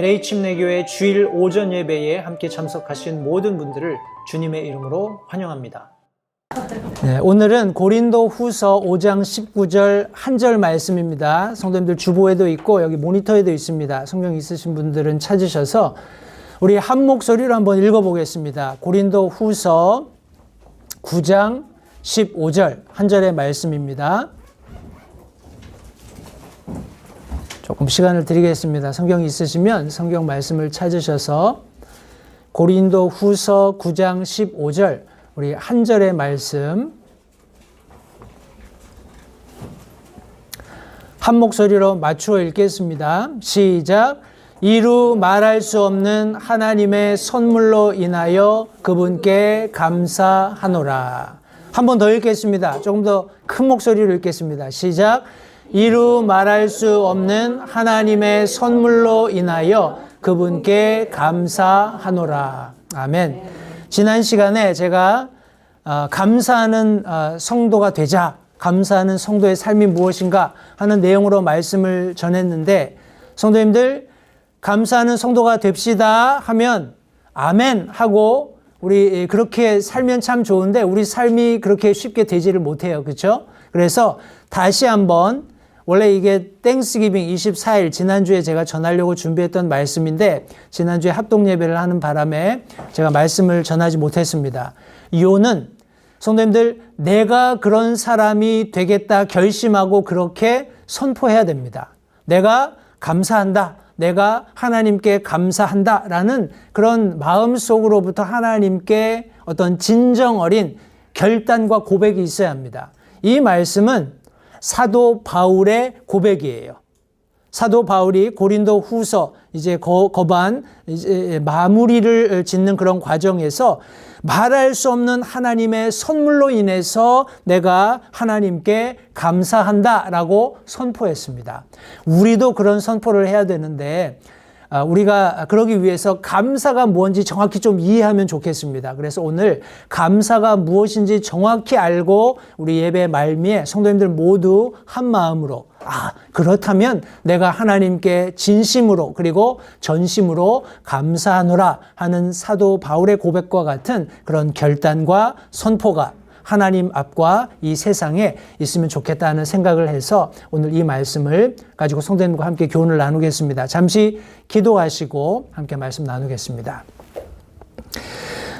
LA 침례교회 주일 오전 예배에 함께 참석하신 모든 분들을 주님의 이름으로 환영합니다. 네, 오늘은 고린도 후서 5장 19절 한 절 말씀입니다. 성도님들 주보에도 있고 여기 모니터에도 있습니다. 성경 있으신 분들은 찾으셔서 우리 한 목소리로 한번 읽어보겠습니다. 고린도 후서 9장 15절 한 절의 말씀입니다. 조금 시간을 드리겠습니다. 성경이 있으시면 성경 말씀을 찾으셔서 고린도 후서 9장 15절 우리 한 절의 말씀 한 목소리로 맞추어 읽겠습니다. 시작. 이루 말할 수 없는 하나님의 선물로 인하여 그분께 감사하노라. 한 번 더 읽겠습니다. 조금 더 큰 목소리로 읽겠습니다. 시작. 이루 말할 수 없는 하나님의 선물로 인하여 그분께 감사하노라. 아멘. 지난 시간에 제가 감사하는 성도가 되자, 감사하는 성도의 삶이 무엇인가 하는 내용으로 말씀을 전했는데, 성도님들 감사하는 성도가 됩시다 하면 아멘 하고 우리 그렇게 살면 참 좋은데 우리 삶이 그렇게 쉽게 되지를 못해요. 그렇죠? 그래서 다시 한번, 원래 이게 땡스기빙 24일 지난주에 제가 전하려고 준비했던 말씀인데 지난주에 합동예배를 하는 바람에 제가 말씀을 전하지 못했습니다. 이유는 성도님들 내가 그런 사람이 되겠다 결심하고 그렇게 선포해야 됩니다. 내가 감사한다. 내가 하나님께 감사한다라는 그런 마음속으로부터 하나님께 어떤 진정 어린 결단과 고백이 있어야 합니다. 이 말씀은 사도 바울의 고백이에요. 사도 바울이 고린도 후서 이제 거반 이제 마무리를 짓는 그런 과정에서 말할 수 없는 하나님의 선물로 인해서 내가 하나님께 감사한다라고 선포했습니다. 우리도 그런 선포를 해야 되는데 우리가 그러기 위해서 감사가 뭔지 정확히 좀 이해하면 좋겠습니다. 그래서 오늘 감사가 무엇인지 정확히 알고 우리 예배 말미에 성도님들 모두 한 마음으로 그렇다면 내가 하나님께 진심으로 그리고 전심으로 감사하노라 하는 사도 바울의 고백과 같은 그런 결단과 선포가 하나님 앞과 이 세상에 있으면 좋겠다는 생각을 해서 오늘 이 말씀을 가지고 성도님과 함께 교훈을 나누겠습니다. 잠시 기도하시고 함께 말씀 나누겠습니다.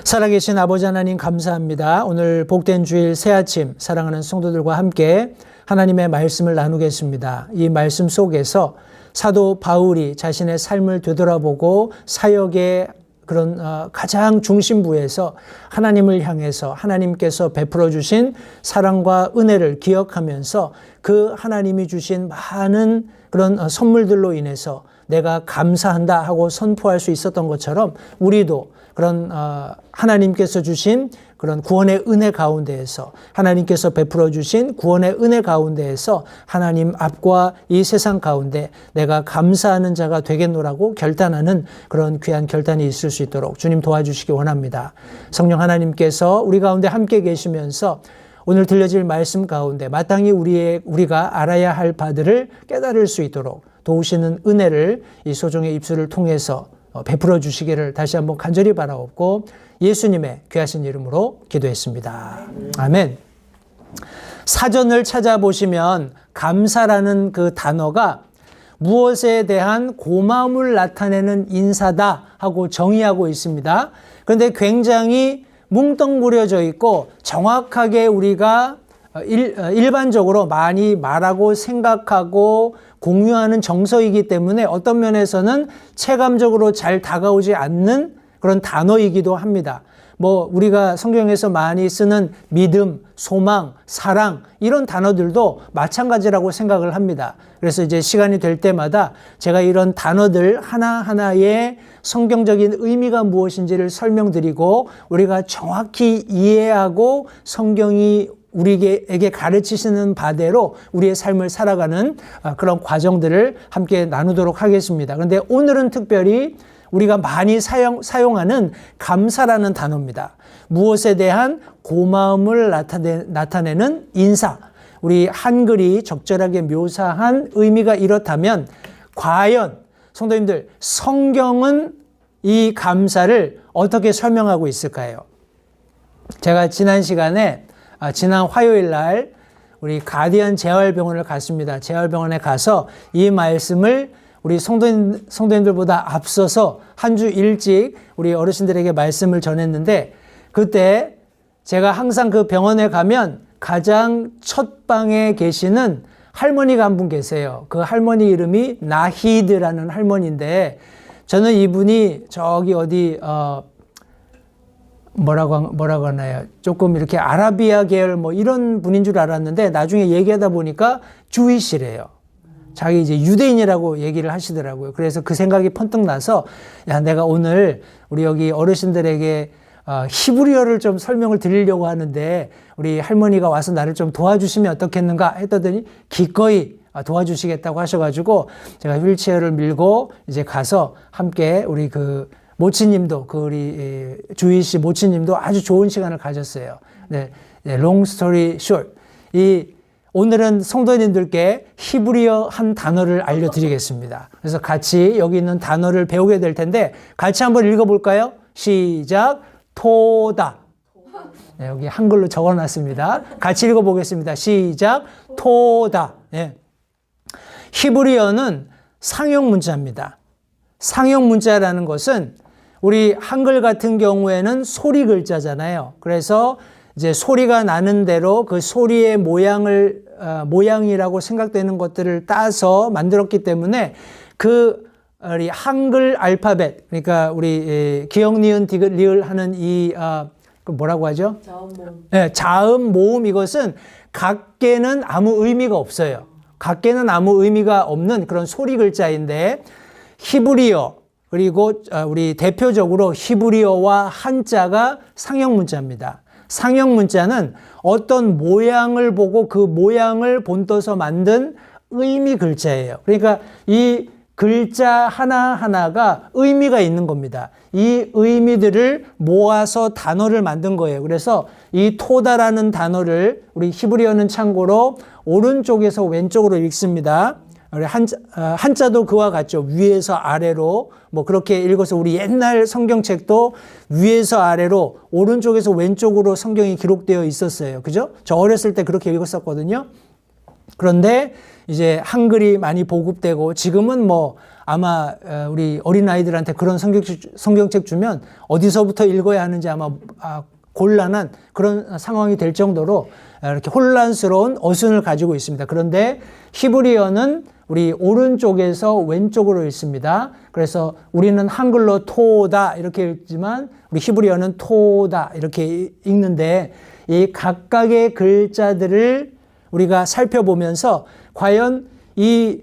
살아계신 아버지 하나님 감사합니다. 오늘 복된 주일 새아침 사랑하는 성도들과 함께 하나님의 말씀을 나누겠습니다. 이 말씀 속에서 사도 바울이 자신의 삶을 되돌아보고 사역의 그런 가장 중심부에서 하나님을 향해서 하나님께서 베풀어 주신 사랑과 은혜를 기억하면서 그 하나님이 주신 많은 그런 선물들로 인해서 내가 감사한다 하고 선포할 수 있었던 것처럼 우리도 그런 하나님께서 주신 그런 구원의 은혜 가운데에서 하나님께서 베풀어 주신 구원의 은혜 가운데에서 하나님 앞과 이 세상 가운데 내가 감사하는 자가 되겠노라고 결단하는 그런 귀한 결단이 있을 수 있도록 주님 도와주시기 원합니다. 성령 하나님께서 우리 가운데 함께 계시면서 오늘 들려질 말씀 가운데 마땅히 우리가 알아야 할 바들을 깨달을 수 있도록 도우시는 은혜를 이 소종의 입술을 통해서 베풀어 주시기를 다시 한번 간절히 바라옵고 예수님의 귀하신 이름으로 기도했습니다. 아멘. 사전을 찾아보시면 감사라는 그 단어가 무엇에 대한 고마움을 나타내는 인사다 하고 정의하고 있습니다. 그런데 굉장히 뭉뚱그려져 있고 정확하게 우리가 일반적으로 많이 말하고 생각하고 공유하는 정서이기 때문에 어떤 면에서는 체감적으로 잘 다가오지 않는 그런 단어이기도 합니다. 우리가 성경에서 많이 쓰는 믿음, 소망, 사랑 이런 단어들도 마찬가지라고 생각을 합니다. 그래서 이제 시간이 될 때마다 제가 이런 단어들 하나하나의 성경적인 의미가 무엇인지를 설명드리고 우리가 정확히 이해하고 성경이 우리에게 가르치시는 바대로 우리의 삶을 살아가는 그런 과정들을 함께 나누도록 하겠습니다. 그런데 오늘은 특별히 우리가 많이 사용하는 감사라는 단어입니다. 무엇에 대한 고마움을 나타내는 인사. 우리 한글이 적절하게 묘사한 의미가 이렇다면 과연 성도님들, 성경은 이 감사를 어떻게 설명하고 있을까요? 제가 지난 시간에, 지난 화요일 날 우리 가디언 재활병원을 갔습니다. 재활병원에 가서 이 말씀을 우리 성도님들보다 앞서서 한 주 일찍 우리 어르신들에게 말씀을 전했는데, 그때 제가 항상 그 병원에 가면 가장 첫 방에 계시는 할머니가 한 분 계세요. 그 할머니 이름이 나히드라는 할머니인데, 저는 이분이 저기 어디 뭐라고 하나요? 조금 이렇게 아라비아 계열 뭐 이런 분인 줄 알았는데, 나중에 얘기하다 보니까 주이시래요. 자기 이제 유대인이라고 얘기를 하시더라고요. 그래서 그 생각이 번뜩 나서, 야, 내가 오늘 우리 여기 어르신들에게 히브리어를 좀 설명을 드리려고 하는데 우리 할머니가 와서 나를 좀 도와주시면 어떻겠는가 했더니 기꺼이 도와주시겠다고 하셔가지고 제가 휠체어를 밀고 이제 가서 함께 우리 그 모치님도, 그 우리 주희 씨 모치님도 아주 좋은 시간을 가졌어요. 네, long story short. 오늘은 성도님들께 히브리어 한 단어를 알려드리겠습니다. 그래서 같이 여기 있는 단어를 배우게 될 텐데 같이 한번 읽어볼까요? 시작. 토다. 네, 여기 한글로 적어놨습니다. 같이 읽어보겠습니다. 시작. 토다. 네. 히브리어는 상용 문자입니다. 상용 문자라는 것은 우리 한글 같은 경우에는 소리 글자잖아요. 그래서 이제 소리가 나는 대로 그 소리의 모양이라고 생각되는 것들을 따서 만들었기 때문에 그 우리 한글 알파벳, 그러니까 우리 기역, 니은, 디귿, 리을 하는 그 뭐라고 하죠? 자음, 모음. 네, 자음, 모음, 이것은 각개는 아무 의미가 없어요. 각개는 아무 의미가 없는 그런 소리 글자인데, 히브리어, 그리고 우리 대표적으로 히브리어와 한자가 상형 문자입니다. 상형 문자는 어떤 모양을 보고 그 모양을 본떠서 만든 의미 글자예요. 그러니까 이 글자 하나하나가 의미가 있는 겁니다. 이 의미들을 모아서 단어를 만든 거예요. 그래서 이 토다라는 단어를 우리 히브리어는 참고로 오른쪽에서 왼쪽으로 읽습니다. 한자도 그와 같죠. 위에서 아래로 뭐 그렇게 읽어서 우리 옛날 성경책도 위에서 아래로 오른쪽에서 왼쪽으로 성경이 기록되어 있었어요. 그죠? 저 어렸을 때 그렇게 읽었었거든요. 그런데 이제 한글이 많이 보급되고 지금은 뭐 아마 우리 어린아이들한테 그런 성경책 주면 어디서부터 읽어야 하는지 아마 곤란한 그런 상황이 될 정도로 이렇게 혼란스러운 어순을 가지고 있습니다. 그런데 히브리어는 우리 오른쪽에서 왼쪽으로 읽습니다. 그래서 우리는 한글로 토다 이렇게 읽지만 우리 히브리어는 토다 이렇게 읽는데, 이 각각의 글자들을 우리가 살펴보면서 과연 이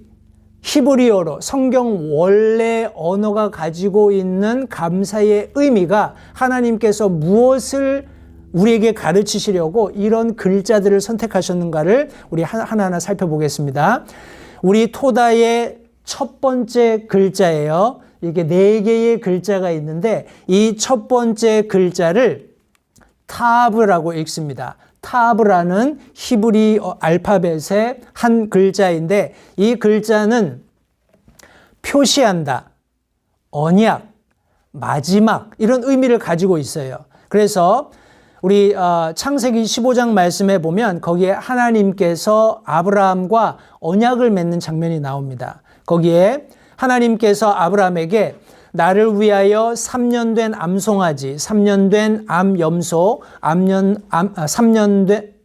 히브리어로 성경 원래 언어가 가지고 있는 감사의 의미가 하나님께서 무엇을 우리에게 가르치시려고 이런 글자들을 선택하셨는가를 우리 하나하나 살펴보겠습니다. 우리 토다의 첫 번째 글자예요. 이게 4개의 글자가 있는데 이 첫 번째 글자를 타브라고 읽습니다. 타브라는 히브리 알파벳의 한 글자인데, 이 글자는 표시한다, 언약, 마지막 이런 의미를 가지고 있어요. 그래서 우리 창세기 15장 말씀에 보면 거기에 하나님께서 아브라함과 언약을 맺는 장면이 나옵니다. 거기에 하나님께서 아브라함에게 나를 위하여 3년 된 암송아지, 3년 된 암염소,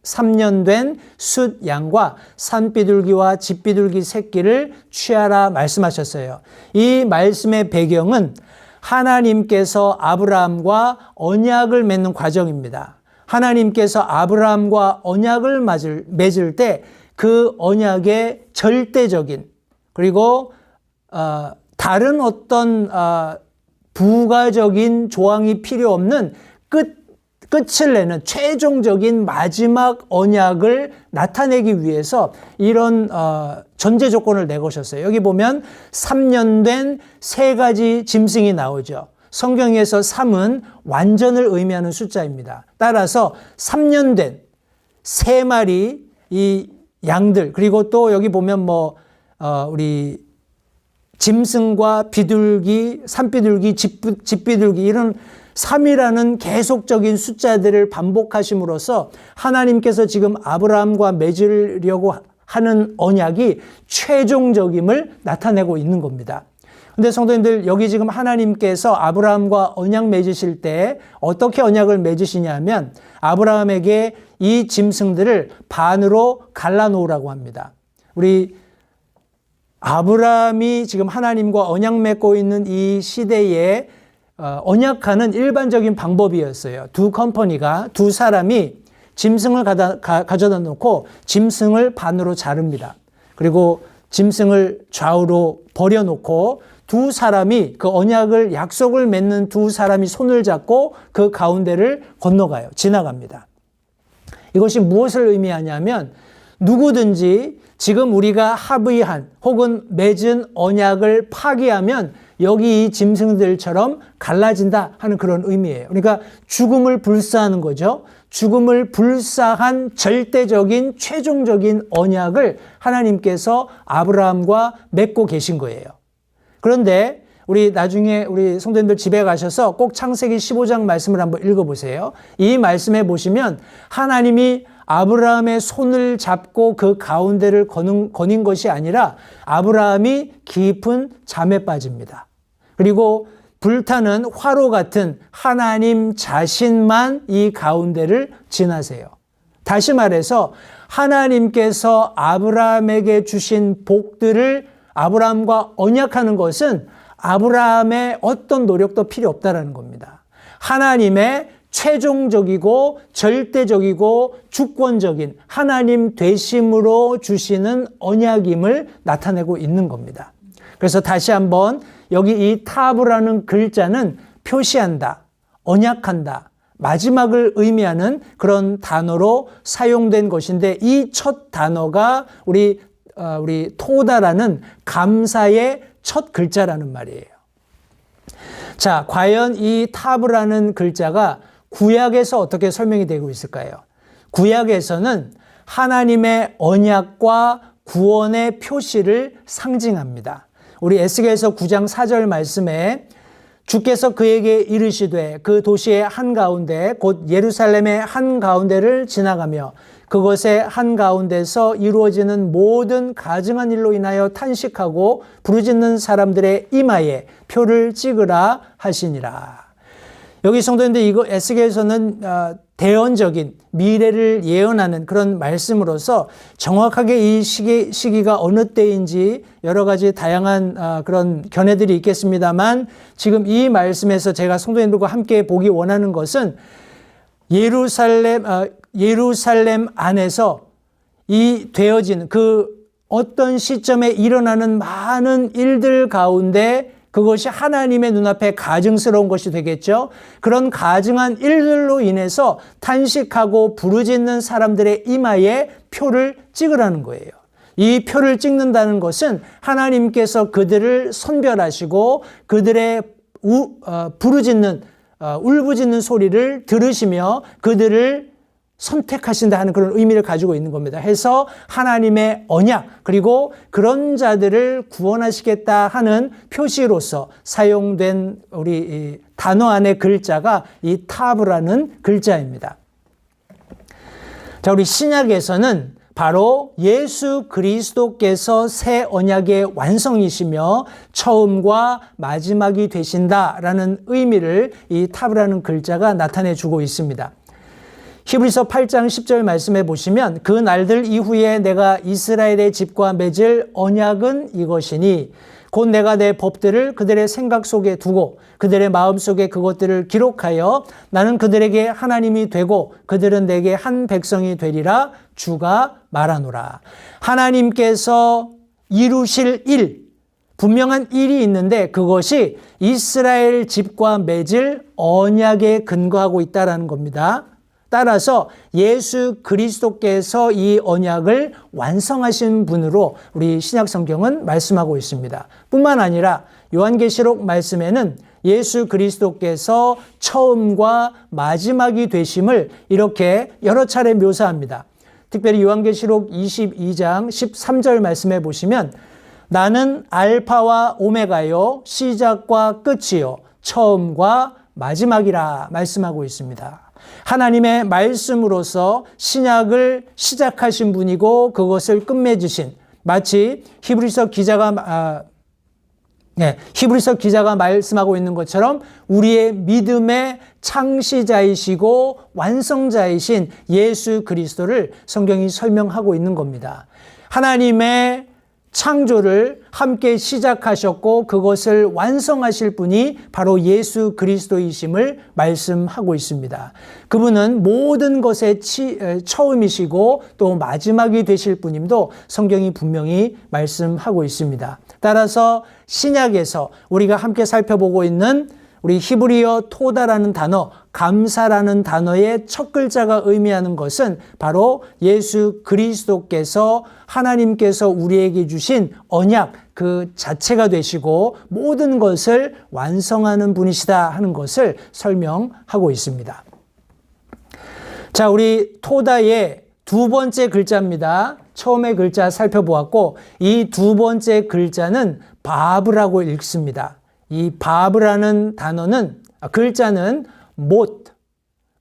3년 된 숫양과 산비둘기와 집비둘기 새끼를 취하라 말씀하셨어요. 이 말씀의 배경은 하나님께서 아브라함과 언약을 맺는 과정입니다. 하나님께서 아브라함과 언약을 맺을 때 그 언약의 절대적인, 그리고 다른 어떤 부가적인 조항이 필요 없는 끝을 내는 최종적인 마지막 언약을 나타내기 위해서 이런 전제 조건을 내거셨어요. 여기 보면 3년 된 3가지 짐승이 나오죠. 성경에서 3은 완전을 의미하는 숫자입니다. 따라서 3년 된 3마리 이 양들, 그리고 또 여기 보면 우리 짐승과 비둘기, 산비둘기, 집비둘기 이런 3이라는 계속적인 숫자들을 반복하심으로써 하나님께서 지금 아브라함과 맺으려고 하는 언약이 최종적임을 나타내고 있는 겁니다. 근데 성도님들, 여기 지금 하나님께서 아브라함과 언약 맺으실 때 어떻게 언약을 맺으시냐면 아브라함에게 이 짐승들을 반으로 갈라놓으라고 합니다. 우리 아브라함이 지금 하나님과 언약 맺고 있는 이 시대에 언약하는 일반적인 방법이었어요. 두 사람이 짐승을 가져다 놓고 짐승을 반으로 자릅니다. 그리고 짐승을 좌우로 버려놓고 두 사람이 그 언약을 약속을 맺는 두 사람이 손을 잡고 그 가운데를 건너가요. 지나갑니다. 이것이 무엇을 의미하냐면 누구든지 지금 우리가 합의한 혹은 맺은 언약을 파기하면 여기 이 짐승들처럼 갈라진다 하는 그런 의미예요. 그러니까 죽음을 불사하는 거죠. 죽음을 불사한 절대적인 최종적인 언약을 하나님께서 아브라함과 맺고 계신 거예요. 그런데 나중에 우리 성도님들 집에 가셔서 꼭 창세기 15장 말씀을 한번 읽어보세요. 이 말씀에 보시면 하나님이 아브라함의 손을 잡고 그 가운데를 거닌 것이 아니라 아브라함이 깊은 잠에 빠집니다. 그리고 불타는 화로 같은 하나님 자신만 이 가운데를 지나세요. 다시 말해서 하나님께서 아브라함에게 주신 복들을 아브라함과 언약하는 것은 아브라함의 어떤 노력도 필요 없다라는 겁니다. 하나님의 최종적이고 절대적이고 주권적인 하나님 되심으로 주시는 언약임을 나타내고 있는 겁니다. 그래서 다시 한번 여기 이 타브라는 글자는 표시한다, 언약한다, 마지막을 의미하는 그런 단어로 사용된 것인데 이 첫 단어가 우리 토다라는 감사의 첫 글자라는 말이에요. 자, 과연 이 타브라는 글자가 구약에서 어떻게 설명이 되고 있을까요? 구약에서는 하나님의 언약과 구원의 표시를 상징합니다. 우리 에스겔서 9장 4절 말씀에 주께서 그에게 이르시되 그 도시의 한가운데 곧 예루살렘의 한가운데를 지나가며 그것의 한가운데서 이루어지는 모든 가증한 일로 인하여 탄식하고 부르짖는 사람들의 이마에 표를 찍으라 하시니라. 여기 성도님들, 이거 에스겔서는 대언적인 미래를 예언하는 그런 말씀으로서 정확하게 이 시기가 어느 때인지 여러 가지 다양한 그런 견해들이 있겠습니다만 지금 이 말씀에서 제가 성도님들과 함께 보기 원하는 것은 예루살렘 안에서 이 되어진 그 어떤 시점에 일어나는 많은 일들 가운데 그것이 하나님의 눈앞에 가증스러운 것이 되겠죠. 그런 가증한 일들로 인해서 탄식하고 부르짖는 사람들의 이마에 표를 찍으라는 거예요. 이 표를 찍는다는 것은 하나님께서 그들을 선별하시고 그들의 부르짖는 울부짖는 소리를 들으시며 그들을 선택하신다 하는 그런 의미를 가지고 있는 겁니다. 해서 하나님의 언약 그리고 그런 자들을 구원하시겠다 하는 표시로서 사용된 우리 이 단어 안의 글자가 이 타브라는 글자입니다. 자, 우리 신약에서는 바로 예수 그리스도께서 새 언약의 완성이시며 처음과 마지막이 되신다라는 의미를 이 타브라는 글자가 나타내 주고 있습니다. 히브리서 8장 10절 말씀해 보시면 그 날들 이후에 내가 이스라엘의 집과 맺을 언약은 이것이니 곧 내가 내 법들을 그들의 생각 속에 두고 그들의 마음 속에 그것들을 기록하여 나는 그들에게 하나님이 되고 그들은 내게 한 백성이 되리라 주가 말하노라. 하나님께서 이루실 일, 분명한 일이 있는데 그것이 이스라엘 집과 맺을 언약에 근거하고 있다는 겁니다. 따라서 예수 그리스도께서 이 언약을 완성하신 분으로 우리 신약 성경은 말씀하고 있습니다. 뿐만 아니라 요한계시록 말씀에는 예수 그리스도께서 처음과 마지막이 되심을 이렇게 여러 차례 묘사합니다. 특별히 요한계시록 22장 13절 말씀해 보시면 나는 알파와 오메가요, 시작과 끝이요, 처음과 마지막이라 말씀하고 있습니다. 하나님의 말씀으로서 신약을 시작하신 분이고 그것을 끝맺으신, 마치 히브리서 기자가 말씀하고 있는 것처럼 우리의 믿음의 창시자이시고 완성자이신 예수 그리스도를 성경이 설명하고 있는 겁니다. 하나님의 창조를 함께 시작하셨고 그것을 완성하실 분이 바로 예수 그리스도이심을 말씀하고 있습니다. 그분은 모든 것의 처음이시고 또 마지막이 되실 분임도 성경이 분명히 말씀하고 있습니다. 따라서 신약에서 우리가 함께 살펴보고 있는 우리 히브리어 토다라는 단어, 감사라는 단어의 첫 글자가 의미하는 것은 바로 예수 그리스도께서 하나님께서 우리에게 주신 언약 그 자체가 되시고 모든 것을 완성하는 분이시다 하는 것을 설명하고 있습니다. 자, 우리 토다의 두 번째 글자입니다. 처음의 글자 살펴보았고 이 두 번째 글자는 바브라고 읽습니다. 이 바브라는 단어는, 글자는 못,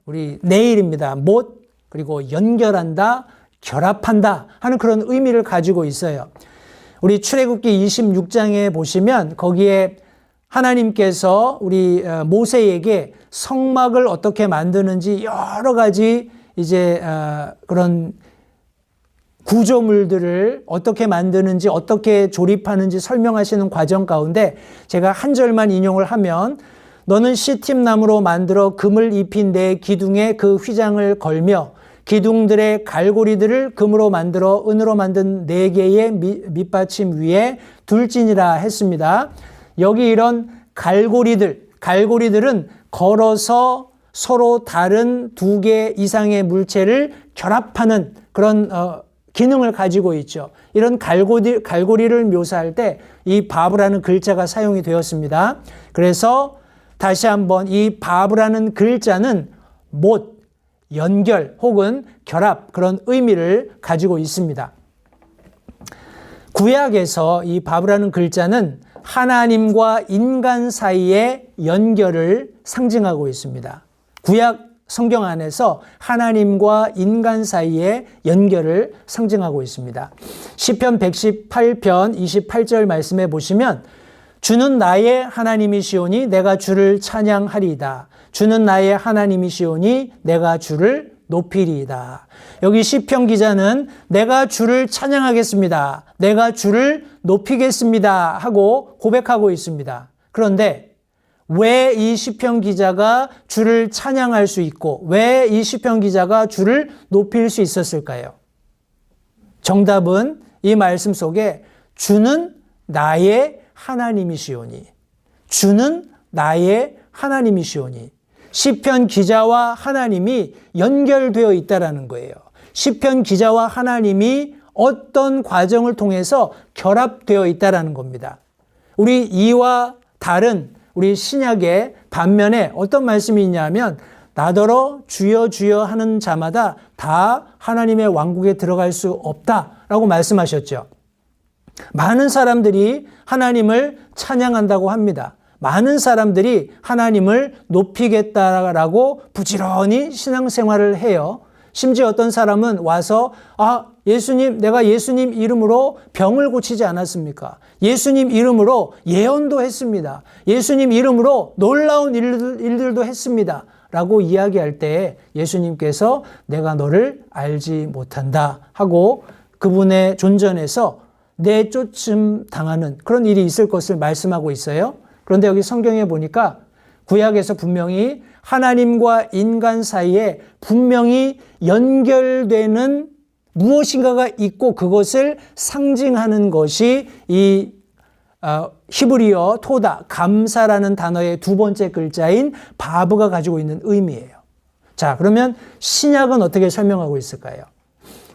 우리 네일입니다. 못, 그리고 연결한다, 결합한다 하는 그런 의미를 가지고 있어요. 우리 출애굽기 26장에 보시면 거기에 하나님께서 우리 모세에게 성막을 어떻게 만드는지 여러 가지 이제 그런 구조물들을 어떻게 만드는지 어떻게 조립하는지 설명하시는 과정 가운데 제가 한 절만 인용을 하면, 너는 시팀나무로 만들어 금을 입힌 내 기둥에 그 휘장을 걸며 기둥들의 갈고리들을 금으로 만들어 은으로 만든 4개의 밑받침 위에 둘지니라 했습니다. 여기 이런 갈고리들은 걸어서 서로 다른 2개 이상의 물체를 결합하는 그런 기능을 가지고 있죠. 이런 갈고리를 묘사할 때 이 바브라는 글자가 사용이 되었습니다. 그래서 다시 한번 이 바브라는 글자는 못, 연결 혹은 결합, 그런 의미를 가지고 있습니다. 구약에서 이 바브라는 글자는 하나님과 인간 사이의 연결을 상징하고 있습니다. 구약 성경 안에서 하나님과 인간 사이의 연결을 상징하고 있습니다. 시편 118편 28절 말씀에 보시면 주는 나의 하나님이시오니 내가 주를 찬양하리이다. 주는 나의 하나님이시오니 내가 주를 높이리이다. 여기 시편 기자는 내가 주를 찬양하겠습니다. 내가 주를 높이겠습니다 하고 고백하고 있습니다. 그런데 왜 이 시편 기자가 주를 찬양할 수 있고 왜 이 시편 기자가 주를 높일 수 있었을까요? 정답은 이 말씀 속에 주는 나의 하나님이시오니, 주는 나의 하나님이시오니, 시편 기자와 하나님이 연결되어 있다라는 거예요. 시편 기자와 하나님이 어떤 과정을 통해서 결합되어 있다라는 겁니다. 우리 이와 다른 우리 신약의 반면에 어떤 말씀이 있냐면 나더러 주여 주여 하는 자마다 다 하나님의 왕국에 들어갈 수 없다라고 말씀하셨죠. 많은 사람들이 하나님을 찬양한다고 합니다. 많은 사람들이 하나님을 높이겠다라고 부지런히 신앙생활을 해요. 심지어 어떤 사람은 와서 예수님, 내가 예수님 이름으로 병을 고치지 않았습니까? 예수님 이름으로 예언도 했습니다. 예수님 이름으로 놀라운 일들도 했습니다. 라고 이야기할 때 예수님께서 내가 너를 알지 못한다 하고 그분의 존전에서 내쫓음 당하는 그런 일이 있을 것을 말씀하고 있어요. 그런데 여기 성경에 보니까 구약에서 분명히 하나님과 인간 사이에 분명히 연결되는 무엇인가가 있고 그것을 상징하는 것이 이 히브리어 토다, 감사라는 단어의 두 번째 글자인 바브가 가지고 있는 의미예요. 자, 그러면 신약은 어떻게 설명하고 있을까요?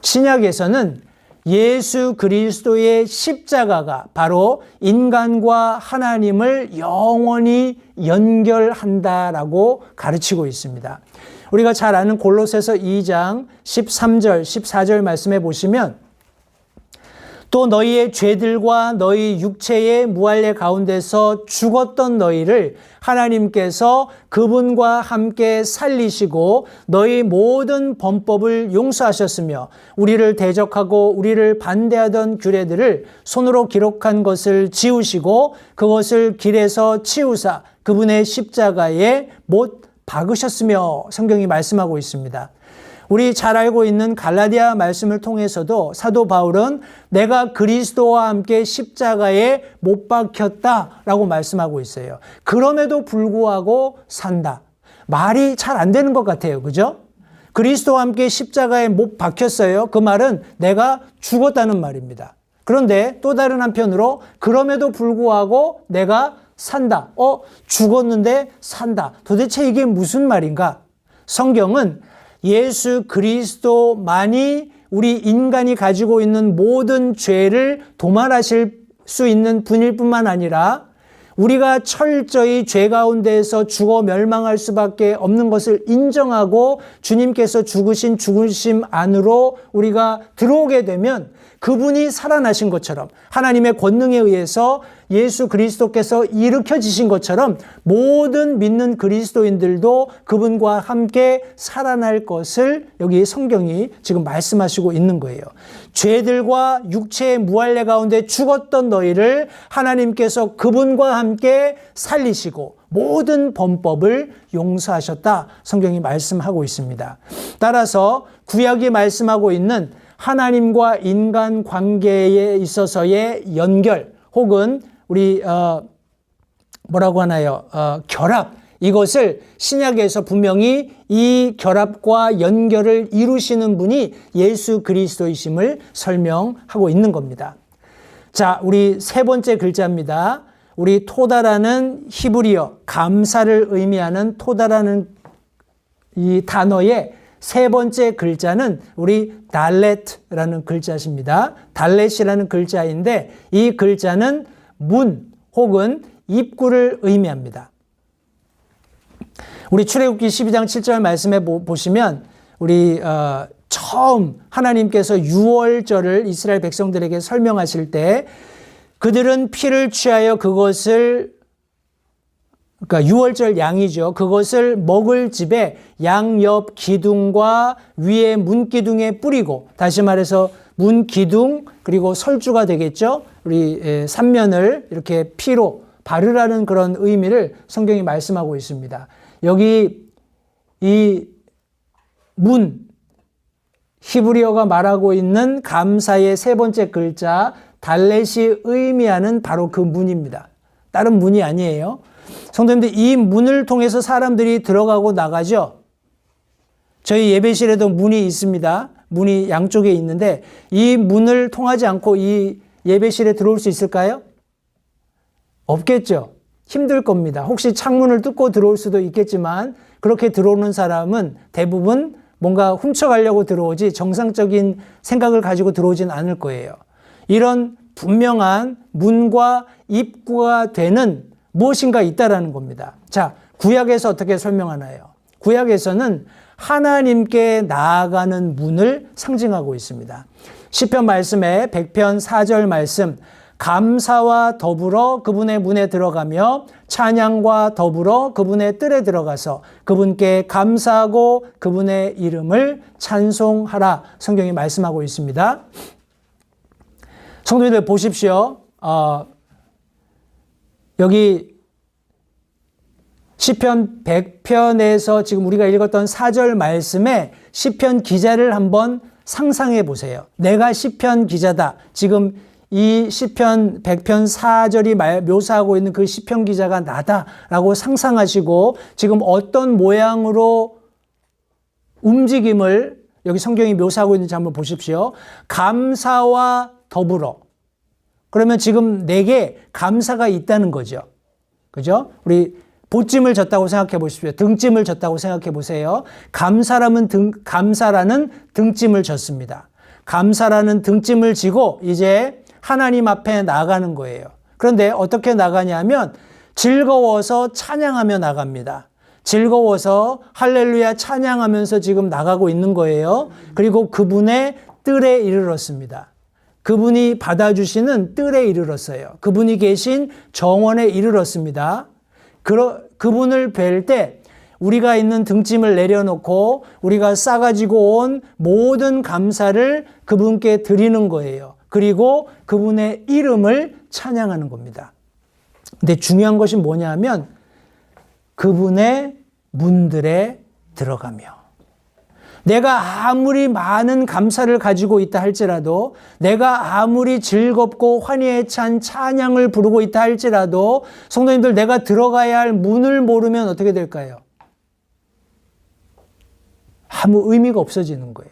신약에서는 예수 그리스도의 십자가가 바로 인간과 하나님을 영원히 연결한다라고 가르치고 있습니다. 우리가 잘 아는 골로새서 2장 13절, 14절 말씀해 보시면 또 너희의 죄들과 너희 육체의 무할례 가운데서 죽었던 너희를 하나님께서 그분과 함께 살리시고 너희 모든 범법을 용서하셨으며 우리를 대적하고 우리를 반대하던 규례들을 손으로 기록한 것을 지우시고 그것을 길에서 치우사 그분의 십자가에 못 박으셨으며 성경이 말씀하고 있습니다. 우리 잘 알고 있는 갈라디아 말씀을 통해서도 사도 바울은 내가 그리스도와 함께 십자가에 못 박혔다라고 말씀하고 있어요. 그럼에도 불구하고 산다. 말이 잘 안 되는 것 같아요. 그죠? 그리스도와 함께 십자가에 못 박혔어요. 그 말은 내가 죽었다는 말입니다. 그런데 또 다른 한편으로 그럼에도 불구하고 내가 산다. 죽었는데 산다. 도대체 이게 무슨 말인가? 성경은 예수 그리스도만이 우리 인간이 가지고 있는 모든 죄를 도말하실 수 있는 분일 뿐만 아니라 우리가 철저히 죄 가운데에서 죽어 멸망할 수밖에 없는 것을 인정하고 주님께서 죽으신 죽으심 안으로 우리가 들어오게 되면 그분이 살아나신 것처럼 하나님의 권능에 의해서 예수 그리스도께서 일으켜지신 것처럼 모든 믿는 그리스도인들도 그분과 함께 살아날 것을 여기 성경이 지금 말씀하시고 있는 거예요. 죄들과 육체의 무할례 가운데 죽었던 너희를 하나님께서 그분과 함께 살리시고 모든 범법을 용서하셨다. 성경이 말씀하고 있습니다. 따라서 구약이 말씀하고 있는 하나님과 인간 관계에 있어서의 연결 혹은 우리 뭐라고 하나요? 결합. 이것을 신약에서 분명히 이 결합과 연결을 이루시는 분이 예수 그리스도이심을 설명하고 있는 겁니다. 자, 우리 세 번째 글자입니다. 우리 토다라는 히브리어, 감사를 의미하는 토다라는 이 단어의 세 번째 글자는 우리 달렛이라는 글자입니다. 달렛이라는 글자인데 이 글자는 문 혹은 입구를 의미합니다. 우리 출애굽기 12장 7절 말씀에 보시면 우리 처음 하나님께서 유월절을 이스라엘 백성들에게 설명하실 때 그들은 피를 취하여 그것을 그러니까 유월절 양이죠. 그것을 먹을 집에 양 옆 기둥과 위에 문 기둥에 뿌리고 다시 말해서 문 기둥 그리고 설주가 되겠죠. 우리 삼면을 이렇게 피로 바르라는 그런 의미를 성경이 말씀하고 있습니다. 여기 이 문 히브리어가 말하고 있는 감사의 세 번째 글자 달렛이 의미하는 바로 그 문입니다. 다른 문이 아니에요. 성도님들 이 문을 통해서 사람들이 들어가고 나가죠. 저희 예배실에도 문이 있습니다. 문이 양쪽에 있는데 이 문을 통하지 않고 이 예배실에 들어올 수 있을까요? 없겠죠. 힘들 겁니다. 혹시 창문을 뚫고 들어올 수도 있겠지만 그렇게 들어오는 사람은 대부분 뭔가 훔쳐가려고 들어오지 정상적인 생각을 가지고 들어오진 않을 거예요. 이런 분명한 문과 입구가 되는 무엇인가 있다라는 겁니다. 자, 구약에서 어떻게 설명하나요? 구약에서는 하나님께 나아가는 문을 상징하고 있습니다. 시편 말씀에 100편 4절 말씀 감사와 더불어 그분의 문에 들어가며 찬양과 더불어 그분의 뜰에 들어가서 그분께 감사하고 그분의 이름을 찬송하라 성경이 말씀하고 있습니다. 성도님들 보십시오. 여기 시편 100편에서 지금 우리가 읽었던 4절 말씀에 시편 기자를 한번 상상해 보세요. 내가 시편 기자다. 지금 이 시편 100편 4절이 묘사하고 있는 그 시편 기자가 나다라고 상상하시고 지금 어떤 모양으로 움직임을 여기 성경이 묘사하고 있는지 한번 보십시오. 감사와 더불어. 그러면 지금 내게 감사가 있다는 거죠. 그죠? 우리 보찜을 졌다고 생각해 보십시오. 등찜을 졌다고 생각해 보세요. 감사라는 등찜을 졌습니다. 감사라는 등찜을 지고 이제 하나님 앞에 나가는 거예요. 그런데 어떻게 나가냐면 즐거워서 찬양하며 나갑니다. 즐거워서 할렐루야 찬양하면서 지금 나가고 있는 거예요. 그리고 그분의 뜰에 이르렀습니다. 그분이 받아주시는 뜰에 이르렀어요. 그분이 계신 정원에 이르렀습니다. 그분을 뵐 때 우리가 있는 등짐을 내려놓고 우리가 싸가지고 온 모든 감사를 그분께 드리는 거예요. 그리고 그분의 이름을 찬양하는 겁니다. 근데 중요한 것이 뭐냐면 그분의 문들에 들어가며 내가 아무리 많은 감사를 가지고 있다 할지라도 내가 아무리 즐겁고 환희에 찬 찬양을 부르고 있다 할지라도 성도님들 내가 들어가야 할 문을 모르면 어떻게 될까요? 아무 의미가 없어지는 거예요.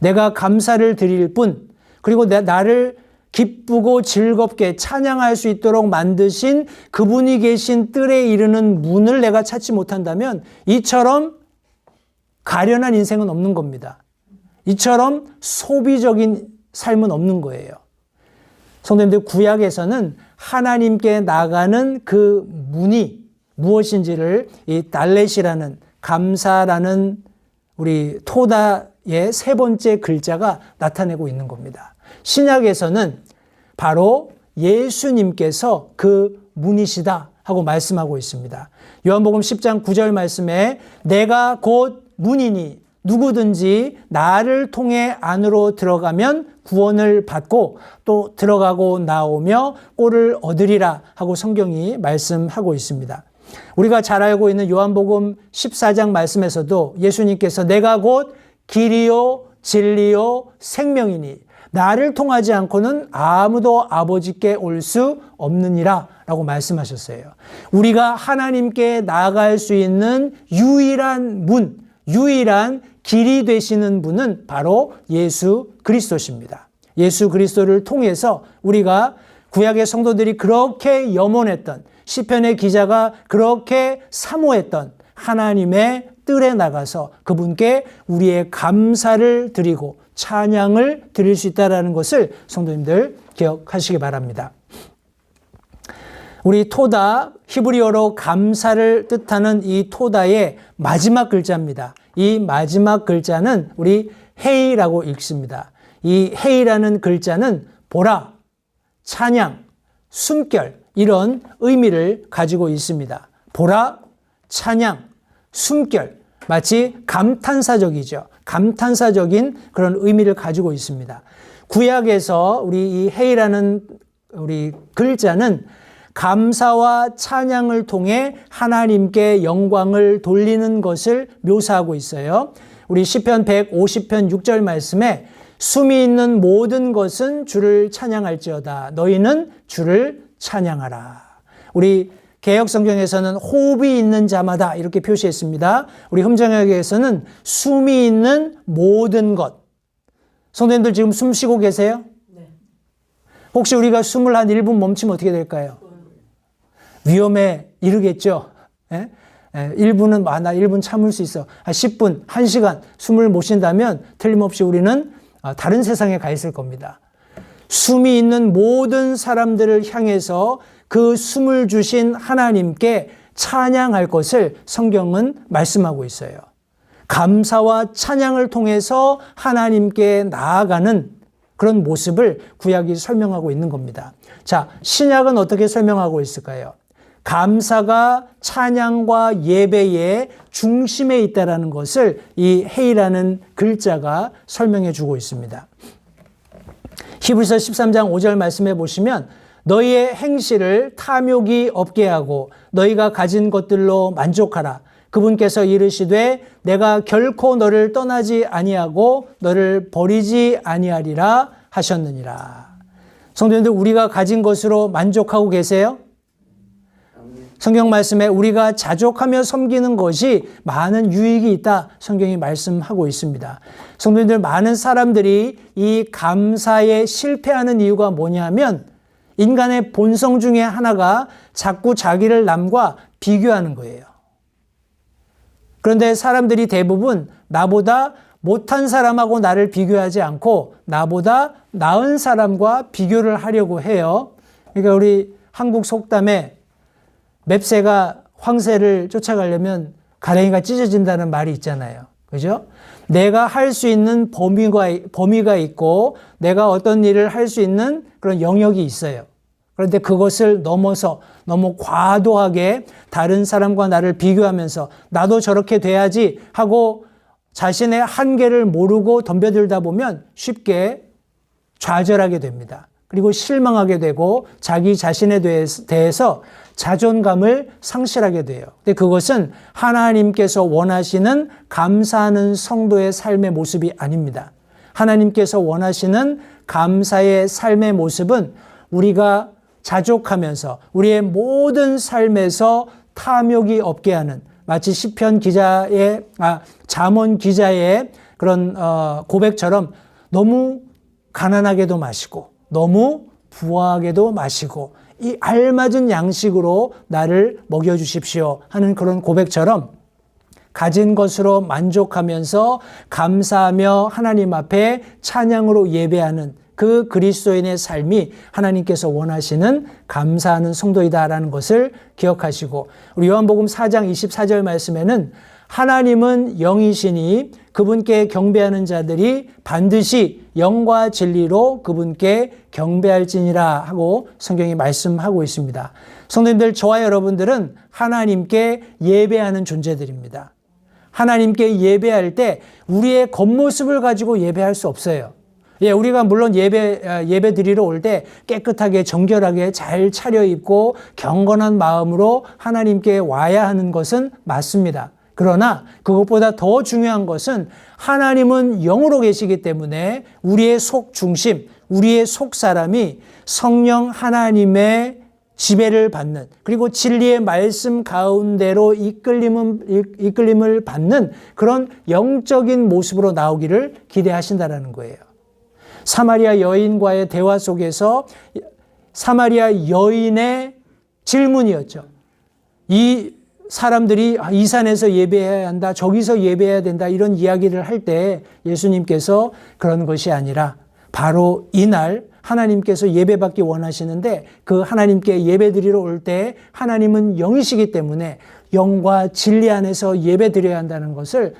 내가 감사를 드릴 뿐 그리고 나를 기쁘고 즐겁게 찬양할 수 있도록 만드신 그분이 계신 뜰에 이르는 문을 내가 찾지 못한다면 이처럼 가련한 인생은 없는 겁니다. 이처럼 소비적인 삶은 없는 거예요. 성도님들 구약에서는 하나님께 나가는 그 문이 무엇인지를 이 달렛이라는 감사라는 우리 토다의 세 번째 글자가 나타내고 있는 겁니다. 신약에서는 바로 예수님께서 그 문이시다 하고 말씀하고 있습니다. 요한복음 10장 9절 말씀에 내가 곧 문이니 누구든지 나를 통해 안으로 들어가면 구원을 받고 또 들어가고 나오며 꼴을 얻으리라 하고 성경이 말씀하고 있습니다. 우리가 잘 알고 있는 요한복음 14장 말씀에서도 예수님께서 내가 곧 길이요 진리요 생명이니 나를 통하지 않고는 아무도 아버지께 올 수 없느니라 라고 말씀하셨어요. 우리가 하나님께 나아갈 수 있는 유일한 문, 유일한 길이 되시는 분은 바로 예수 그리스도십니다. 예수 그리스도를 통해서 우리가 구약의 성도들이 그렇게 염원했던 시편의 기자가 그렇게 사모했던 하나님의 뜰에 나가서 그분께 우리의 감사를 드리고 찬양을 드릴 수 있다는 것을 성도님들 기억하시기 바랍니다. 우리 토다, 히브리어로 감사를 뜻하는 이 토다의 마지막 글자입니다. 이 마지막 글자는 우리 헤이라고 읽습니다. 이 헤이라는 글자는 보라, 찬양, 숨결 이런 의미를 가지고 있습니다. 보라, 찬양, 숨결 마치 감탄사적이죠. 감탄사적인 그런 의미를 가지고 있습니다. 구약에서 우리 이 헤이라는 우리 글자는 감사와 찬양을 통해 하나님께 영광을 돌리는 것을 묘사하고 있어요. 우리 시편 150편 6절 말씀에 숨이 있는 모든 것은 주를 찬양할지어다. 너희는 주를 찬양하라. 우리 개역성경에서는 호흡이 있는 자마다 이렇게 표시했습니다. 우리 흠정역에서는 숨이 있는 모든 것. 성도님들 지금 숨 쉬고 계세요? 네. 혹시 우리가 숨을 한 1분 멈추면 어떻게 될까요? 위험에 이르겠죠. 예? 1분은 나 1분 참을 수 있어. 한 10분, 1시간 숨을 못 쉰다면 틀림없이 우리는 다른 세상에 가 있을 겁니다. 숨이 있는 모든 사람들을 향해서 그 숨을 주신 하나님께 찬양할 것을 성경은 말씀하고 있어요. 감사와 찬양을 통해서 하나님께 나아가는 그런 모습을 구약이 설명하고 있는 겁니다. 자, 신약은 어떻게 설명하고 있을까요? 감사가 찬양과 예배의 중심에 있다는 것을 이 헤이라는 글자가 설명해 주고 있습니다. 히브리서 13장 5절 말씀해 보시면 너희의 행실을 탐욕이 없게 하고 너희가 가진 것들로 만족하라. 그분께서 이르시되 내가 결코 너를 떠나지 아니하고 너를 버리지 아니하리라 하셨느니라. 성도님들 우리가 가진 것으로 만족하고 계세요? 성경 말씀에 우리가 자족하며 섬기는 것이 많은 유익이 있다 성경이 말씀하고 있습니다. 성도님들 많은 사람들이 이 감사에 실패하는 이유가 뭐냐면 인간의 본성 중에 하나가 자꾸 자기를 남과 비교하는 거예요. 그런데 사람들이 대부분 나보다 못한 사람하고 나를 비교하지 않고 나보다 나은 사람과 비교를 하려고 해요. 그러니까 우리 한국 속담에 맵새가 황새를 쫓아가려면 가랭이가 찢어진다는 말이 있잖아요. 그죠? 내가 할 수 있는 범위가 있고 내가 어떤 일을 할 수 있는 그런 영역이 있어요. 그런데 그것을 넘어서 너무 과도하게 다른 사람과 나를 비교하면서 나도 저렇게 돼야지 하고 자신의 한계를 모르고 덤벼들다 보면 쉽게 좌절하게 됩니다. 그리고 실망하게 되고 자기 자신에 대해서 자존감을 상실하게 돼요. 근데 그것은 하나님께서 원하시는 감사하는 성도의 삶의 모습이 아닙니다. 하나님께서 원하시는 감사의 삶의 모습은 우리가 자족하면서 우리의 모든 삶에서 탐욕이 없게 하는, 마치 시편 기자의 잠언 기자의 그런 고백처럼 너무 가난하게도 마시고 너무 부하게도 마시고 이 알맞은 양식으로 나를 먹여주십시오 하는 그런 고백처럼 가진 것으로 만족하면서 감사하며 하나님 앞에 찬양으로 예배하는 그 그리스도인의 삶이 하나님께서 원하시는 감사하는 성도이다라는 것을 기억하시고, 우리 요한복음 4장 24절 말씀에는 하나님은 영이시니 그분께 경배하는 자들이 반드시 영과 진리로 그분께 경배할지니라 하고 성경이 말씀하고 있습니다. 성도님들, 저와 여러분들은 하나님께 예배하는 존재들입니다. 하나님께 예배할 때 우리의 겉모습을 가지고 예배할 수 없어요. 우리가 물론 예배 드리러 올 때 깨끗하게 정결하게 잘 차려입고 경건한 마음으로 하나님께 와야 하는 것은 맞습니다. 그러나 그것보다 더 중요한 것은 하나님은 영으로 계시기 때문에 우리의 속 중심, 우리의 속 사람이 성령 하나님의 지배를 받는, 그리고 진리의 말씀 가운데로 이끌림을 받는 그런 영적인 모습으로 나오기를 기대하신다라는 거예요. 사마리아 여인과의 대화 속에서 사마리아 여인의 질문이었죠. 이 사람들이 이 산에서 예배해야 한다, 저기서 예배해야 된다, 이런 이야기를 할 때 예수님께서 그런 것이 아니라 바로 이날 하나님께서 예배받기 원하시는데 그 하나님께 예배드리러 올 때 하나님은 영이시기 때문에 영과 진리 안에서 예배드려야 한다는 것을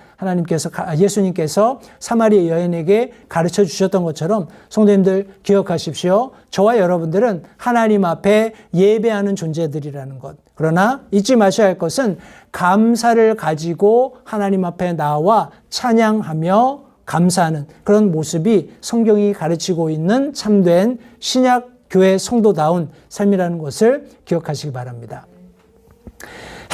예수님께서 사마리아 여인에게 가르쳐 주셨던 것처럼 성도님들 기억하십시오. 저와 여러분들은 하나님 앞에 예배하는 존재들이라는 것. 그러나 잊지 마셔야 할 것은 감사를 가지고 하나님 앞에 나와 찬양하며 감사하는 그런 모습이 성경이 가르치고 있는 참된 신약 교회 성도다운 삶이라는 것을 기억하시기 바랍니다.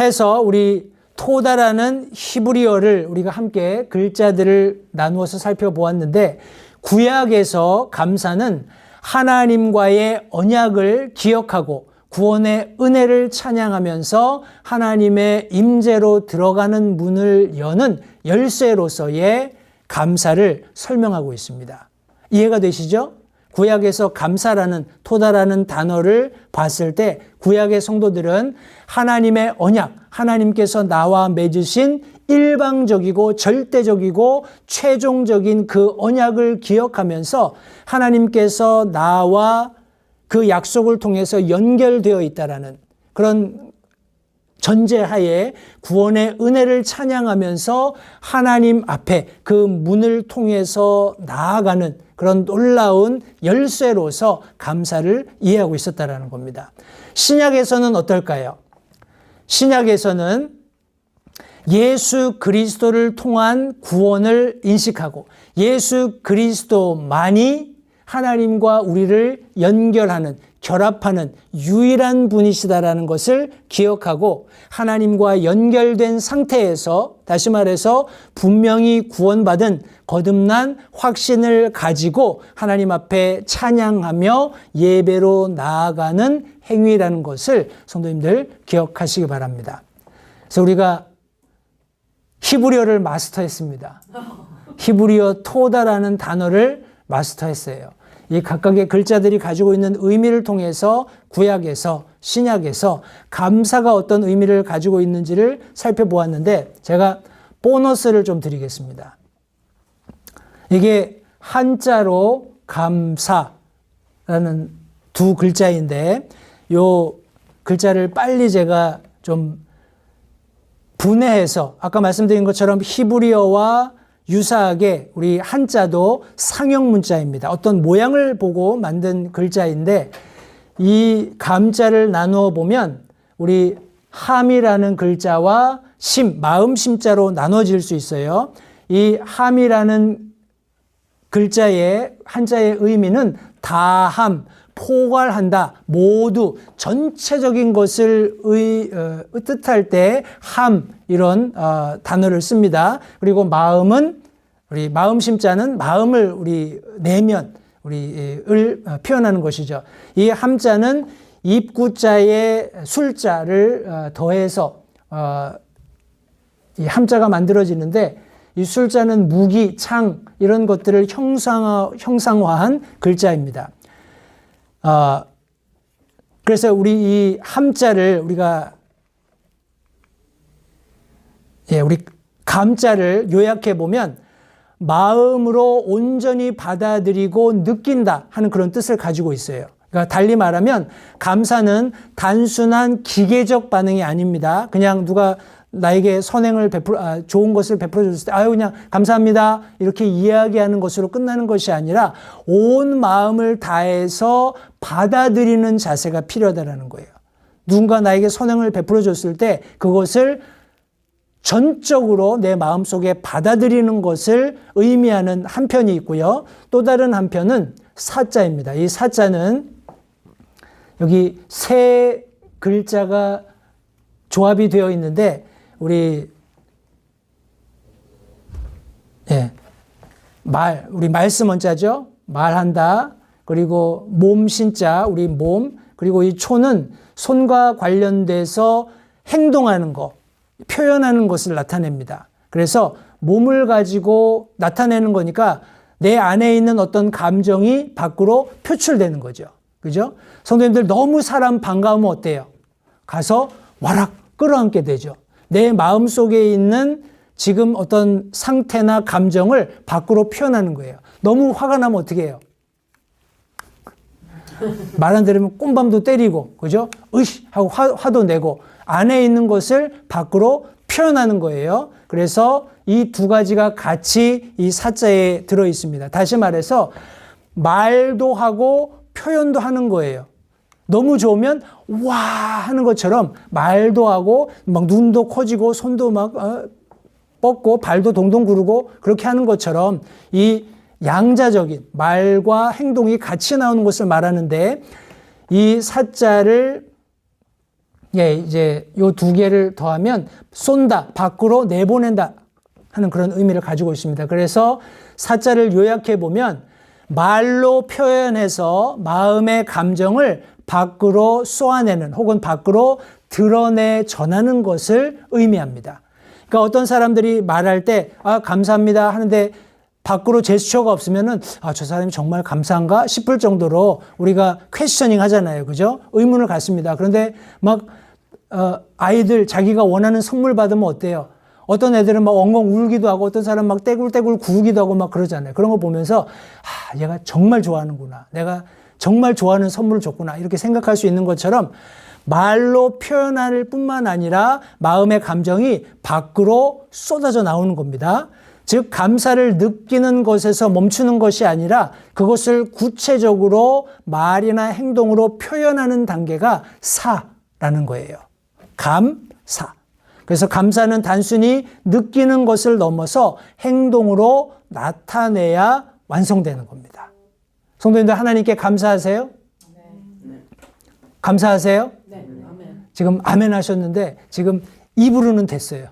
해서 우리 토다라는 히브리어를 우리가 함께 글자들을 나누어서 살펴보았는데, 구약에서 감사는 하나님과의 언약을 기억하고 구원의 은혜를 찬양하면서 하나님의 임재로 들어가는 문을 여는 열쇠로서의 감사를 설명하고 있습니다. 이해가 되시죠? 구약에서 감사라는, 토다라는 단어를 봤을 때 구약의 성도들은 하나님의 언약, 하나님께서 나와 맺으신 일방적이고 절대적이고 최종적인 그 언약을 기억하면서 하나님께서 나와 그 약속을 통해서 연결되어 있다라는 그런 전제하에 구원의 은혜를 찬양하면서 하나님 앞에 그 문을 통해서 나아가는 그런 놀라운 열쇠로서 감사를 이해하고 있었다라는 겁니다. 신약에서는 어떨까요? 신약에서는 예수 그리스도를 통한 구원을 인식하고 예수 그리스도만이 하나님과 우리를 연결하는, 결합하는 유일한 분이시다라는 것을 기억하고 하나님과 연결된 상태에서, 다시 말해서 분명히 구원받은 거듭난 확신을 가지고 하나님 앞에 찬양하며 예배로 나아가는 행위라는 것을 성도님들 기억하시기 바랍니다. 그래서 우리가 히브리어를 마스터했습니다. 히브리어 토다라는 단어를 마스터했어요. 이 각각의 글자들이 가지고 있는 의미를 통해서 구약에서 신약에서 감사가 어떤 의미를 가지고 있는지를 살펴보았는데, 제가 보너스를 좀 드리겠습니다. 이게 한자로 감사라는 두 글자인데 요 글자를 빨리 제가 좀 분해해서 아까 말씀드린 것처럼 히브리어와 유사하게 우리 한자도 상형 문자입니다. 어떤 모양을 보고 만든 글자인데 이 감자를 나누어 보면 우리 함이라는 글자와 심, 마음 심자로 나눠질 수 있어요. 이 함이라는 글자의 한자의 의미는 다함, 포괄한다, 모두 전체적인 것을 뜻할 때 함 이런 단어를 씁니다. 그리고 마음은 우리 마음 심자는 마음을 우리 내면 우리를 표현하는 것이죠. 이 함자는 입구자에 술자를 더해서 이 함자가 만들어지는데 이 술자는 무기, 창 이런 것들을 형상화한 글자입니다. 그래서 우리 이 함자를 우리가 우리 감자를 요약해 보면 마음으로 온전히 받아들이고 느낀다 하는 그런 뜻을 가지고 있어요. 그러니까 달리 말하면 감사는 단순한 기계적 반응이 아닙니다. 그냥 누가 나에게 선행을 좋은 것을 베풀어 줬을 때 아유 그냥 감사합니다 이렇게 이야기하는 것으로 끝나는 것이 아니라 온 마음을 다해서 받아들이는 자세가 필요하다는 거예요. 누군가 나에게 선행을 베풀어 줬을 때 그것을 전적으로 내 마음속에 받아들이는 것을 의미하는 한편이 있고요. 또 다른 한편은 사자입니다. 이 사자는 여기 세 글자가 조합이 되어 있는데 우리 우리 말씀 원자죠. 말한다. 그리고 몸 신자, 우리 몸. 그리고 이 초는 손과 관련돼서 행동하는 것, 표현하는 것을 나타냅니다. 그래서 몸을 가지고 나타내는 거니까 내 안에 있는 어떤 감정이 밖으로 표출되는 거죠. 그죠? 성도님들 너무 사람 반가우면 어때요? 가서 와락 끌어안게 되죠. 내 마음속에 있는 지금 어떤 상태나 감정을 밖으로 표현하는 거예요. 너무 화가 나면 어떻게 해요? 말 안 들으면 꼼밤도 때리고, 그죠? 으이씨! 하고 화도 내고, 안에 있는 것을 밖으로 표현하는 거예요. 그래서 이 두 가지가 같이 이 사자에 들어 있습니다. 다시 말해서 말도 하고 표현도 하는 거예요. 너무 좋으면 와 하는 것처럼 말도 하고 막 눈도 커지고 손도 막 뻗고 발도 동동 구르고 그렇게 하는 것처럼 이 양자적인 말과 행동이 같이 나오는 것을 말하는데 이 사자를 이제 요 두 개를 더하면 쏜다, 밖으로 내보낸다 하는 그런 의미를 가지고 있습니다. 그래서 사자를 요약해 보면 말로 표현해서 마음의 감정을 밖으로 쏘아내는 혹은 밖으로 드러내 전하는 것을 의미합니다. 그러니까 어떤 사람들이 말할 때 감사합니다 하는데 밖으로 제스처가 없으면은 저 사람이 정말 감사한가 싶을 정도로 우리가 퀘스처닝 하잖아요. 그죠? 의문을 갖습니다. 그런데 막 아이들 자기가 원하는 선물 받으면 어때요? 어떤 애들은 막 엉엉 울기도 하고 어떤 사람은 막 떼굴떼굴 구우기도 하고 막 그러잖아요. 그런 거 보면서 얘가 정말 좋아하는구나. 내가 정말 좋아하는 선물을 줬구나. 이렇게 생각할 수 있는 것처럼 말로 표현할 뿐만 아니라 마음의 감정이 밖으로 쏟아져 나오는 겁니다. 즉 감사를 느끼는 것에서 멈추는 것이 아니라 그것을 구체적으로 말이나 행동으로 표현하는 단계가 사라는 거예요. 감사. 그래서 감사는 단순히 느끼는 것을 넘어서 행동으로 나타내야 완성되는 겁니다. 성도님들 하나님께 감사하세요? 네. 감사하세요? 네. 아멘. 지금 아멘 하셨는데 지금 입으로는 됐어요.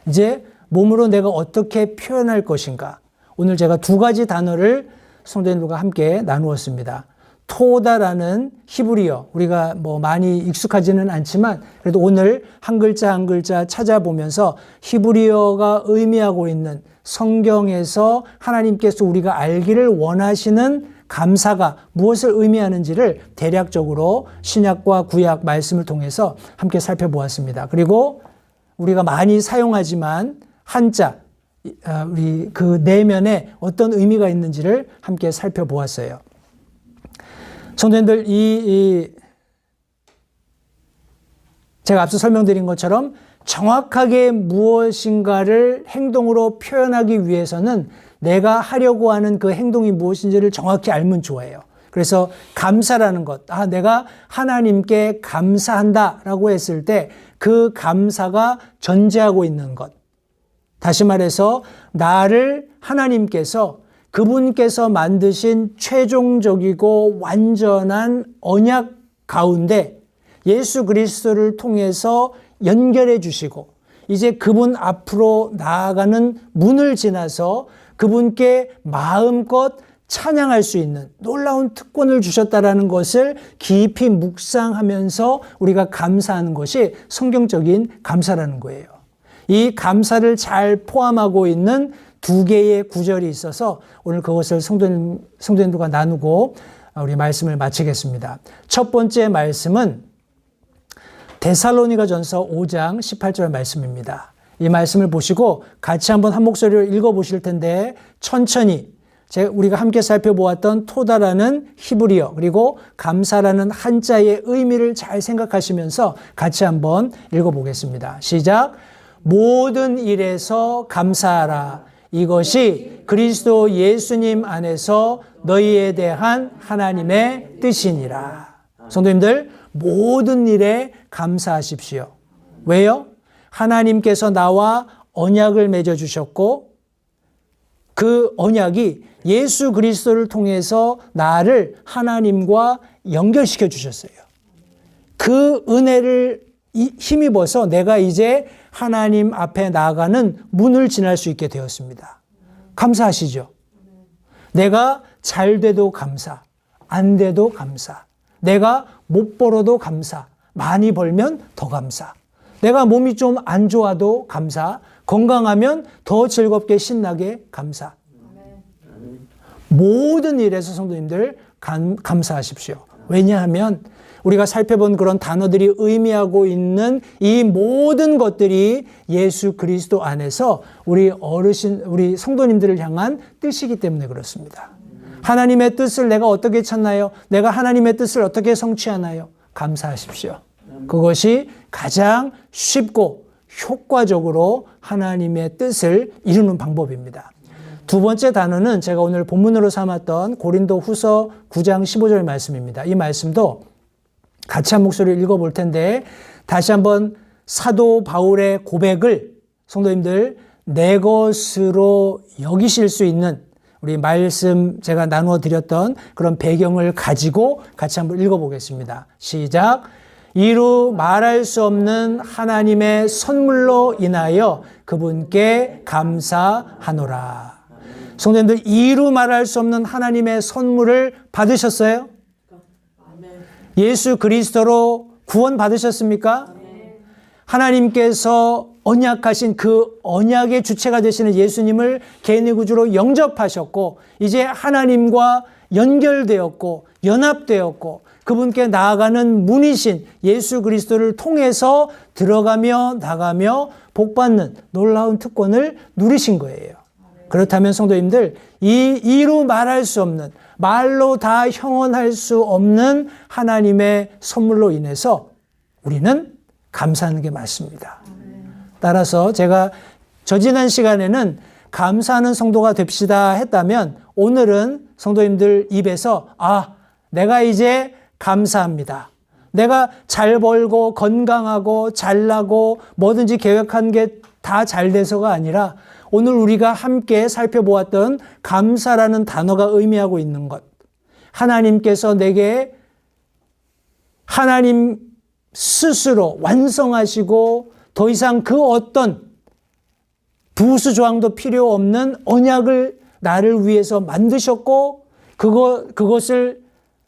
이제 몸으로 내가 어떻게 표현할 것인가. 오늘 제가 두 가지 단어를 성도님들과 함께 나누었습니다. 토다라는 히브리어, 우리가 뭐 많이 익숙하지는 않지만 그래도 오늘 한 글자 한 글자 찾아보면서 히브리어가 의미하고 있는 성경에서 하나님께서 우리가 알기를 원하시는 감사가 무엇을 의미하는지를 대략적으로 신약과 구약 말씀을 통해서 함께 살펴보았습니다. 그리고 우리가 많이 사용하지만 한자, 우리 그 내면에 어떤 의미가 있는지를 함께 살펴보았어요. 성도님들, 제가 앞서 설명드린 것처럼 정확하게 무엇인가를 행동으로 표현하기 위해서는 내가 하려고 하는 그 행동이 무엇인지를 정확히 알면 좋아요. 그래서 감사라는 것, 내가 하나님께 감사한다라고 했을 때 그 감사가 전제하고 있는 것. 다시 말해서 나를 하나님께서 그분께서 만드신 최종적이고 완전한 언약 가운데 예수 그리스도를 통해서 연결해 주시고 이제 그분 앞으로 나아가는 문을 지나서 그분께 마음껏 찬양할 수 있는 놀라운 특권을 주셨다라는 것을 깊이 묵상하면서 우리가 감사하는 것이 성경적인 감사라는 거예요. 이 감사를 잘 포함하고 있는 두 개의 구절이 있어서 오늘 그것을 성도님들과 나누고 우리 말씀을 마치겠습니다. 첫 번째 말씀은 데살로니가전서 5장 18절 말씀입니다. 이 말씀을 보시고 같이 한번 한 목소리로 읽어보실 텐데 천천히 우리가 함께 살펴보았던 토다라는 히브리어 그리고 감사라는 한자의 의미를 잘 생각하시면서 같이 한번 읽어보겠습니다. 시작. 모든 일에서 감사하라. 이것이 그리스도 예수님 안에서 너희에 대한 하나님의 뜻이니라. 성도님들, 모든 일에 감사하십시오. 왜요? 하나님께서 나와 언약을 맺어주셨고 그 언약이 예수 그리스도를 통해서 나를 하나님과 연결시켜 주셨어요. 그 은혜를 힘입어서 내가 이제 하나님 앞에 나아가는 문을 지날 수 있게 되었습니다. 감사하시죠? 내가 잘 돼도 감사, 안 돼도 감사, 내가 못 벌어도 감사, 많이 벌면 더 감사, 내가 몸이 좀 안 좋아도 감사, 건강하면 더 즐겁게 신나게 감사. 모든 일에서 성도님들 감사하십시오. 왜냐하면 우리가 살펴본 그런 단어들이 의미하고 있는 이 모든 것들이 예수 그리스도 안에서 우리 성도님들을 향한 뜻이기 때문에 그렇습니다. 하나님의 뜻을 내가 어떻게 찾나요? 내가 하나님의 뜻을 어떻게 성취하나요? 감사하십시오. 그것이 가장 쉽고 효과적으로 하나님의 뜻을 이루는 방법입니다. 두 번째 단어는 제가 오늘 본문으로 삼았던 고린도 후서 9장 15절 말씀입니다. 이 말씀도 같이 한 목소리를 읽어볼 텐데 다시 한번 사도 바울의 고백을 성도님들 내 것으로 여기실 수 있는 우리 말씀 제가 나누어 드렸던 그런 배경을 가지고 같이 한번 읽어보겠습니다. 시작. 이루 말할 수 없는 하나님의 선물로 인하여 그분께 감사하노라. 성도님들, 이루 말할 수 없는 하나님의 선물을 받으셨어요? 예수 그리스도로 구원 받으셨습니까? 하나님께서 언약하신 그 언약의 주체가 되시는 예수님을 개인의 구주로 영접하셨고 이제 하나님과 연결되었고 연합되었고 그분께 나아가는 문이신 예수 그리스도를 통해서 들어가며 나가며 복받는 놀라운 특권을 누리신 거예요. 그렇다면 성도님들, 이 이루 말할 수 없는, 말로 다 형언할 수 없는 하나님의 선물로 인해서 우리는 감사하는 게 맞습니다. 따라서 제가 지난 시간에는 감사하는 성도가 됩시다 했다면 오늘은 성도님들 입에서 내가 이제 감사합니다. 내가 잘 벌고 건강하고 잘나고 뭐든지 계획한 게 다 잘 돼서가 아니라 오늘 우리가 함께 살펴보았던 감사라는 단어가 의미하고 있는 것. 하나님께서 내게 하나님 스스로 완성하시고 더 이상 그 어떤 부수 조항도 필요 없는 언약을 나를 위해서 만드셨고 그것을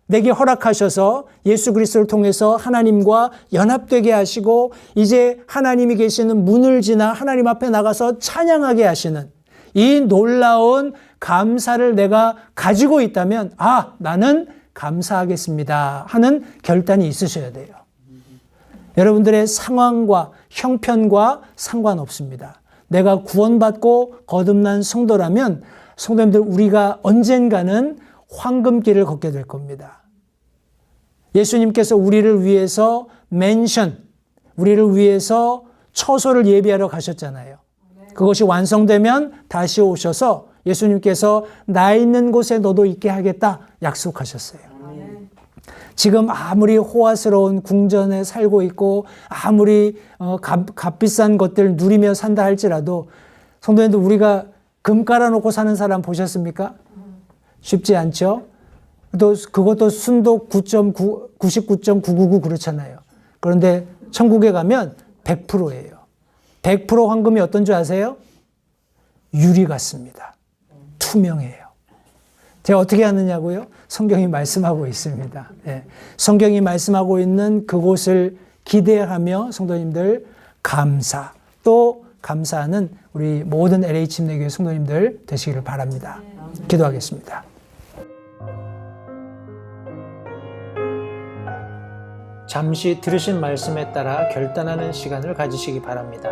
내게 허락하셔서 예수 그리스도를 통해서 하나님과 연합되게 하시고 이제 하나님이 계시는 문을 지나 하나님 앞에 나가서 찬양하게 하시는 이 놀라운 감사를 내가 가지고 있다면 나는 감사하겠습니다 하는 결단이 있으셔야 돼요. 여러분들의 상황과 형편과 상관없습니다. 내가 구원받고 거듭난 성도라면 성도님들 우리가 언젠가는 황금길을 걷게 될 겁니다. 예수님께서 우리를 위해서 맨션, 우리를 위해서 처소를 예비하러 가셨잖아요. 그것이 완성되면 다시 오셔서 예수님께서 나 있는 곳에 너도 있게 하겠다 약속하셨어요. 지금 아무리 호화스러운 궁전에 살고 있고 아무리 값비싼 것들 누리며 산다 할지라도 성도님들, 우리가 금 깔아놓고 사는 사람 보셨습니까? 쉽지 않죠? 또 그것도 순도 99.999 그렇잖아요. 그런데 천국에 가면 100%예요. 100% 황금이 어떤 줄 아세요? 유리 같습니다. 투명해요. 제가 어떻게 하느냐고요? 성경이 말씀하고 있습니다. 예. 성경이 말씀하고 있는 그곳을 기대하며 성도님들 감사, 또 감사하는 우리 모든 LH 침례교회 성도님들 되시기를 바랍니다. 기도하겠습니다. 잠시 들으신 말씀에 따라 결단하는 시간을 가지시기 바랍니다.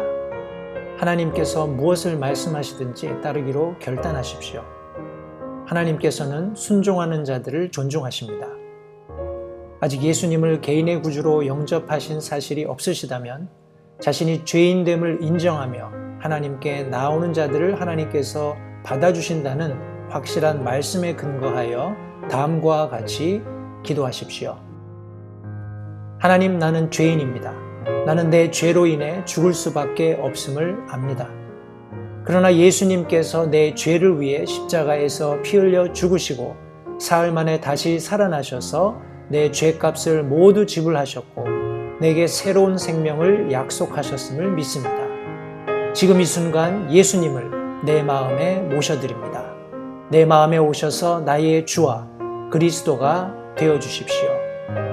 하나님께서 무엇을 말씀하시든지 따르기로 결단하십시오. 하나님께서는 순종하는 자들을 존중하십니다. 아직 예수님을 개인의 구주로 영접하신 사실이 없으시다면 자신이 죄인됨을 인정하며 하나님께 나오는 자들을 하나님께서 받아주신다는 확실한 말씀에 근거하여 다음과 같이 기도하십시오. 하나님, 나는 죄인입니다. 나는 내 죄로 인해 죽을 수밖에 없음을 압니다. 그러나 예수님께서 내 죄를 위해 십자가에서 피 흘려 죽으시고 사흘 만에 다시 살아나셔서 내 죄값을 모두 지불하셨고 내게 새로운 생명을 약속하셨음을 믿습니다. 지금 이 순간 예수님을 내 마음에 모셔드립니다. 내 마음에 오셔서 나의 주와 그리스도가 되어주십시오.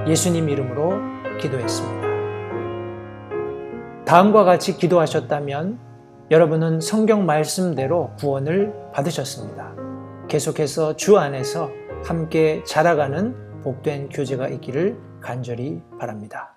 예수님 이름으로 기도했습니다. 다음과 같이 기도하셨다면 여러분은 성경 말씀대로 구원을 받으셨습니다. 계속해서 주 안에서 함께 자라가는 복된 교제가 있기를 간절히 바랍니다.